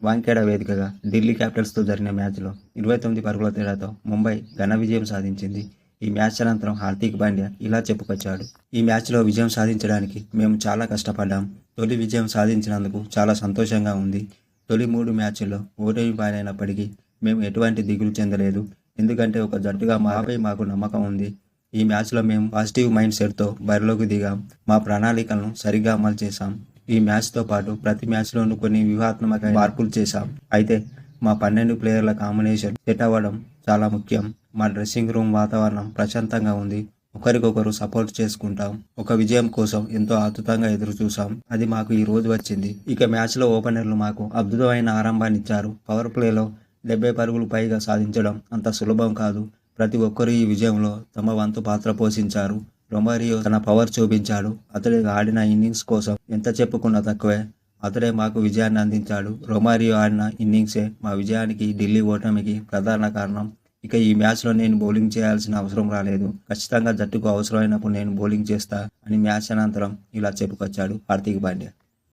వాంఖేడే వేదికగా ఢిల్లీ క్యాపిటల్స్తో జరిగిన మ్యాచ్లో 29 పరుగుల తేడాతో ముంబై ఘన విజయం సాధించింది. ఈ మ్యాచ్ అనంతరం హార్దిక్ పాండ్యా ఇలా చెప్పుకొచ్చాడు. ఈ మ్యాచ్లో విజయం సాధించడానికి మేము చాలా కష్టపడ్డాం. తొలి విజయం సాధించినందుకు చాలా సంతోషంగా ఉంది. తొలి 3 మ్యాచ్ల్లో ఓటమి పాలైనప్పటికీ మేము ఎటువంటి దిగులు చెందలేదు. ఎందుకంటే ఒక జట్టుగా మాపై మాకు నమ్మకం ఉంది. ఈ మ్యాచ్లో మేము పాజిటివ్ మైండ్ సెట్తో బరిలోకి దిగాం. మా ప్రణాళికలను సరిగ్గా అమలు చేశాం. ఈ మ్యాచ్తో పాటు ప్రతి మ్యాచ్లోనూ కొన్ని వ్యూహాత్మక మార్పులు చేశాం. అయితే మా 12 ప్లేయర్ల కాంబినేషన్ సెట్ అవ్వడం చాలా ముఖ్యం. మా డ్రెస్సింగ్ రూమ్ వాతావరణం ప్రశాంతంగా ఉంది. ఒకరికొకరు సపోర్ట్ చేసుకుంటాం. ఒక విజయం కోసం ఎంతో ఆతృతంగా ఎదురు చూసాం. అది మాకు ఈ రోజు వచ్చింది. ఇక మ్యాచ్లో ఓపెనర్లు మాకు అద్భుతమైన ఆరంభాన్ని ఇచ్చారు. పవర్ ప్లేలో 70 పరుగులు పైగా సాధించడం అంత సులభం కాదు. ప్రతి ఒక్కరూ ఈ విజయంలో తమ వంతు పాత్ర పోషించారు. రొమారియో తన పవర్ చూపించాడు. అతడు ఆడిన ఇన్నింగ్స్ కోసం ఎంత చెప్పుకున్నా తక్కువే. అతడే మాకు విజయాన్ని అందించాడు. రొమారియో ఆడిన ఇన్నింగ్సే మా విజయానికి, ఢిల్లీ ఓటమికి ప్రధాన కారణం. ఇక ఈ మ్యాచ్లో నేను బౌలింగ్ చేయాల్సిన అవసరం రాలేదు. ఖచ్చితంగా జట్టుకు అవసరమైనప్పుడు నేను బౌలింగ్ చేస్తా అని మ్యాచ్ అనంతరం ఇలా చెప్పుకొచ్చాడు హార్దిక్ పాండ్యా.